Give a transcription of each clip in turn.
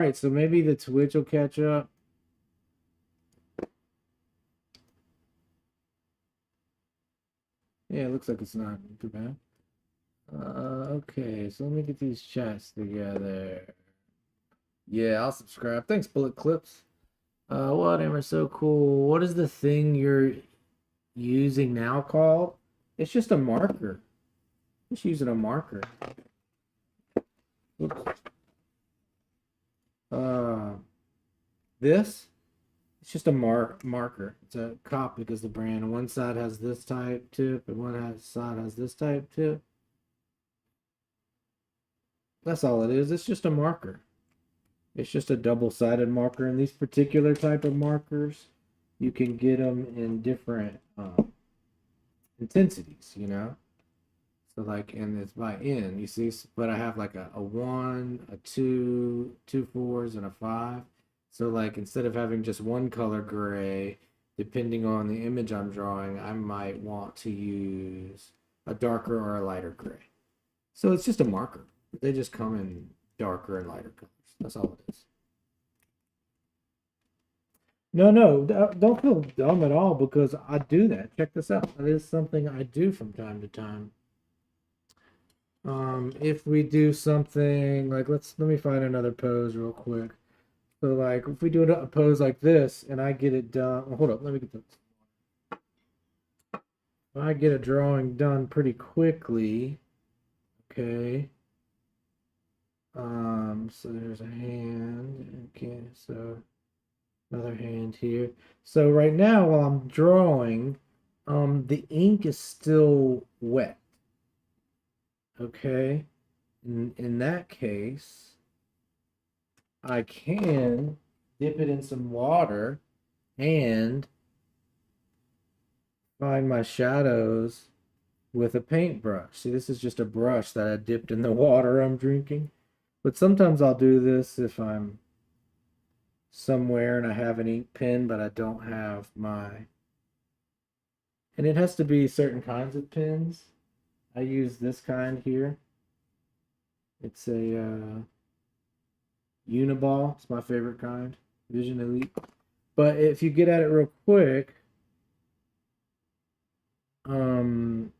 right, so maybe the Twitch will catch up. Yeah, it looks like it's not too bad. Okay, so let me get these chats together. Yeah, I'll subscribe. Thanks, Bullet Clips. Whatever, so cool. What is the thing you're using now called? It's just a marker. Just using a marker. Oops. Uh, this? It's just a marker. It's a copy because the brand. One side has this type tip, and side has this type tip. That's all it is. It's just a marker. It's just a double-sided marker. And these particular type of markers, you can get them in different intensities, you know? So like, and it's by N, you see, but I have like a one, a two, two fours, and a five. So like, instead of having just one color gray, depending on the image I'm drawing, I might want to use a darker or a lighter gray. So it's just a marker. They just come in darker and lighter colors. That's all it is. No, no, don't feel dumb at all because I do that. Check this out. That is something I do from time to time. If we do something like let me find another pose real quick. So like if we do a pose like this and I get it done, well, hold up, let me get this. I get a drawing done pretty quickly. Okay. So there's a hand. Okay, so another hand here. So right now while I'm drawing, the ink is still wet. Okay. In that case, I can dip it in some water and find my shadows with a paintbrush. See, this is just a brush that I dipped in the water I'm drinking. But sometimes I'll do this if I'm somewhere and I have an ink pen, but I don't have my. And it has to be certain kinds of pens. I use this kind here. It's a Uniball. It's my favorite kind, Vision Elite. But if you get at it real quick, um,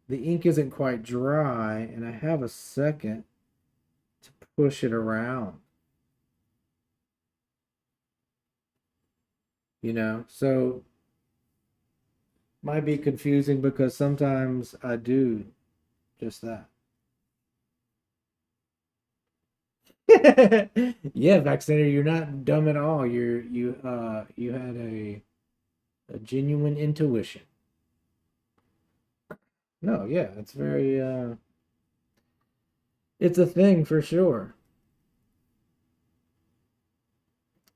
the ink isn't quite dry, and I have a second to push it around. So might be confusing because sometimes I do just that. Yeah, Vaccinator, you're not dumb at all. You had a genuine intuition. No, yeah, it's very it's a thing for sure.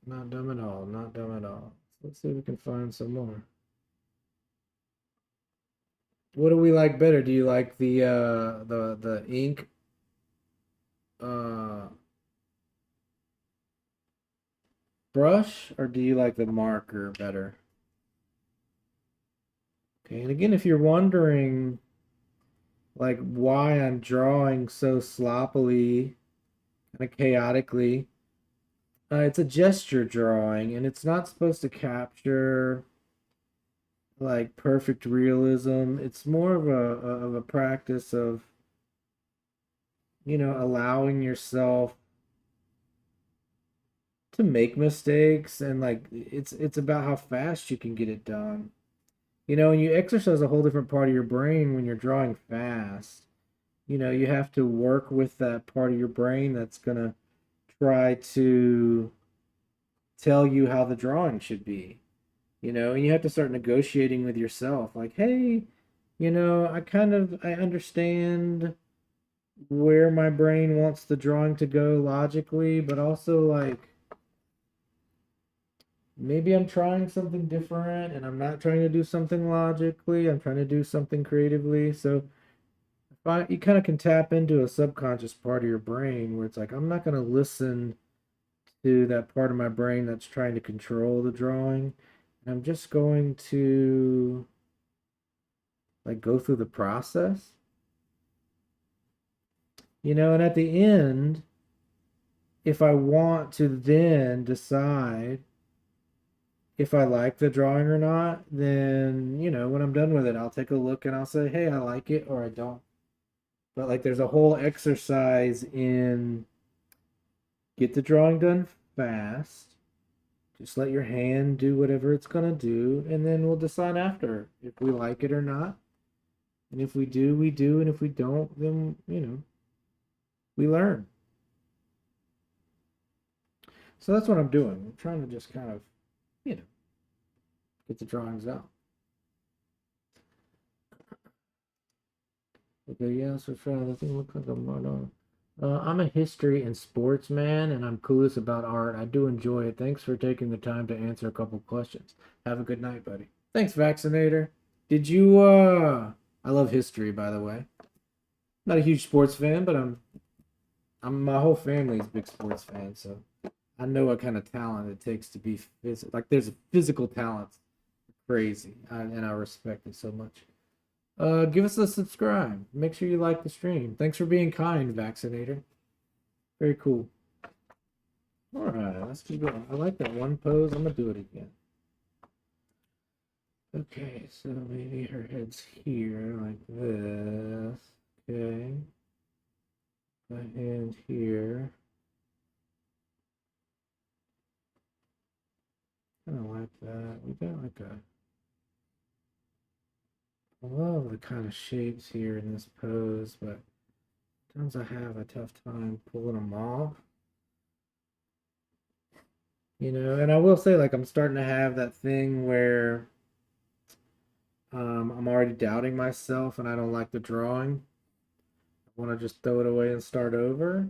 Not dumb at all, not dumb at all. Let's see if we can find some more. What do we like better? Do you like the ink uh brush or do you like the marker better? Okay, and again, if you're wondering like why I'm drawing so sloppily, kind of chaotically, it's a gesture drawing and it's not supposed to capture like perfect realism. It's more of a practice of, allowing yourself to make mistakes and like it's about how fast you can get it done. And you exercise a whole different part of your brain when you're drawing fast. You have to work with that part of your brain that's gonna try to tell you how the drawing should be. And you have to start negotiating with yourself like, hey, I understand where my brain wants the drawing to go logically, but also like maybe I'm trying something different and I'm not trying to do something logically. I'm trying to do something creatively. So if you kind of can tap into a subconscious part of your brain where it's like, I'm not going to listen to that part of my brain that's trying to control the drawing. I'm just going to like go through the process, and at the end, if I want to then decide if I like the drawing or not, then, when I'm done with it, I'll take a look and I'll say, hey, I like it or I don't. But like there's a whole exercise in get the drawing done fast. Just let your hand do whatever it's going to do, and then we'll decide after if we like it or not. And if we do, we do. And if we don't, then, we learn. So that's what I'm doing. I'm trying to just kind of, you know, get the drawings out. Okay, yeah, so trying the thing looks like I'm right on. I'm a history and sports man, and I'm clueless about art. I do enjoy it. Thanks for taking the time to answer a couple questions. Have a good night, buddy. Thanks, Vaccinator. Did you, I love history, by the way. Not a huge sports fan, but my whole family's big sports fans, so I know what kind of talent it takes to be like there's a physical talent, crazy, and I respect it so much. Give us a subscribe. Make sure you like the stream. Thanks for being kind, Vaccinator. Very cool. All right, let's keep going. I like that one pose. I'm gonna do it again. Okay, so maybe her head's here like this. Okay. My hand here. I don't like that. We got like I love the kind of shapes here in this pose, but sometimes I have a tough time pulling them off. And I will say, like, I'm starting to have that thing where I'm already doubting myself and I don't like the drawing. I want to just throw it away and start over.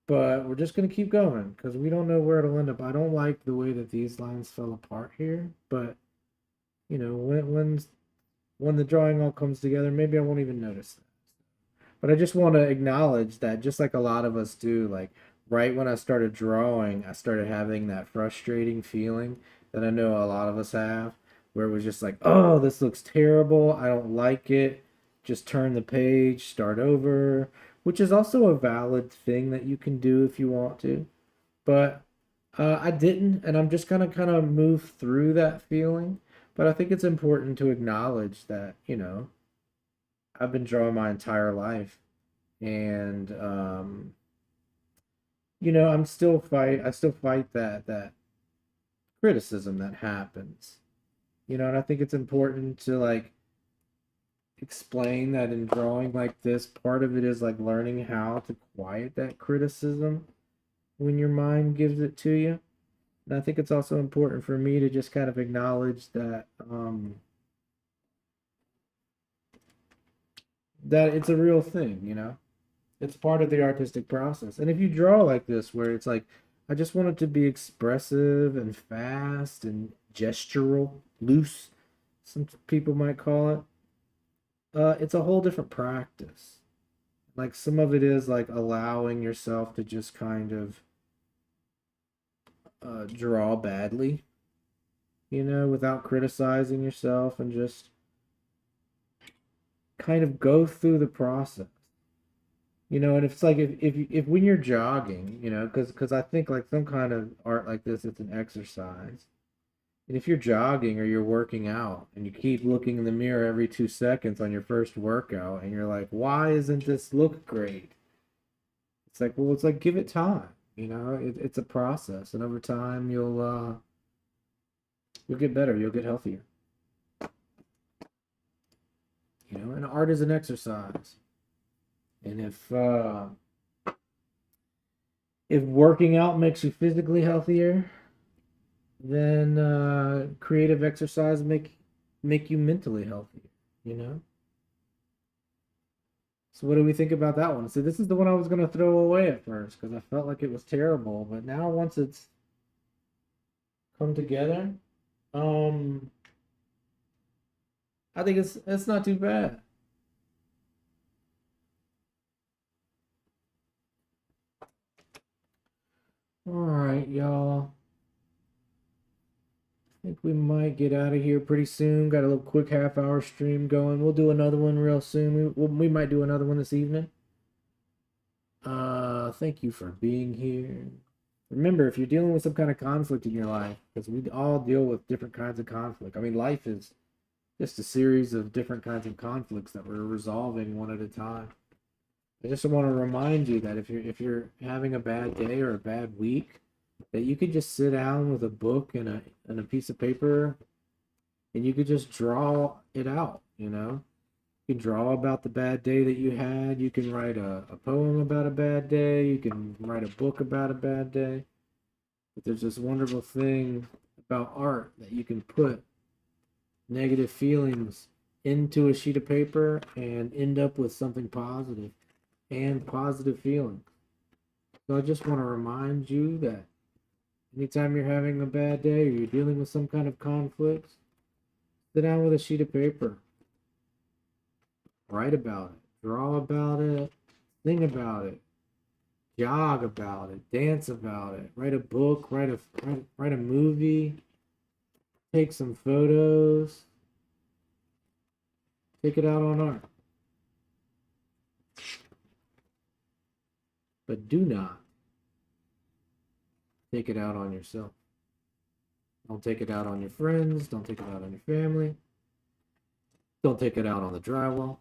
But we're just going to keep going because we don't know where it'll end up. I don't like the way that these lines fell apart here, but when the drawing all comes together, maybe I won't even notice that. But I just want to acknowledge that just like a lot of us do, like right when I started drawing, I started having that frustrating feeling that I know a lot of us have, where it was just like, oh, this looks terrible. I don't like it. Just turn the page, start over, which is also a valid thing that you can do if you want to. But I didn't, and I'm just gonna kind of move through that feeling. But I think it's important to acknowledge that, I've been drawing my entire life, and I still fight that criticism that happens. And I think it's important to like explain that in drawing like this, part of it is like learning how to quiet that criticism when your mind gives it to you. And I think it's also important for me to just kind of acknowledge that it's a real thing. It's part of the artistic process. And if you draw like this, where it's like, I just want it to be expressive and fast and gestural, loose, some people might call it, it's a whole different practice. Like some of it is like allowing yourself to just kind of draw badly, without criticizing yourself and just kind of go through the process. And it's like if when you're jogging, because I think like some kind of art like this, it's an exercise. And if you're jogging or you're working out and you keep looking in the mirror every 2 seconds on your first workout and you're like, why isn't this look great? It's like, well, it's like give it time. It's a process, and over time you'll get better, you'll get healthier. And art is an exercise. And if working out makes you physically healthier, then creative exercise make you mentally healthier. So what do we think about that one? So this is the one I was gonna throw away at first because I felt like it was terrible, but now once it's come together, um, I think it's not too bad. All right, y'all. I think we might get out of here pretty soon. Got a little quick half-hour stream going. We'll do another one real soon. We might do another one this evening. Thank you for being here. Remember, if you're dealing with some kind of conflict in your life, because we all deal with different kinds of conflict. I mean, life is just a series of different kinds of conflicts that we're resolving one at a time. I just want to remind you that if you're having a bad day or a bad week, that you could just sit down with a book and a piece of paper and you could just draw it out, you know? You can draw about the bad day that you had. You can write a poem about a bad day. You can write a book about a bad day. But there's this wonderful thing about art that you can put negative feelings into a sheet of paper and end up with something positive and positive feelings. So I just want to remind you that anytime you're having a bad day or you're dealing with some kind of conflict, sit down with a sheet of paper, write about it, draw about it, sing about it, jog about it, dance about it, write a book, write a movie, take some photos, take it out on art. But do not take it out on yourself. Don't take it out on your friends. Don't take it out on your family. Don't take it out on the drywall.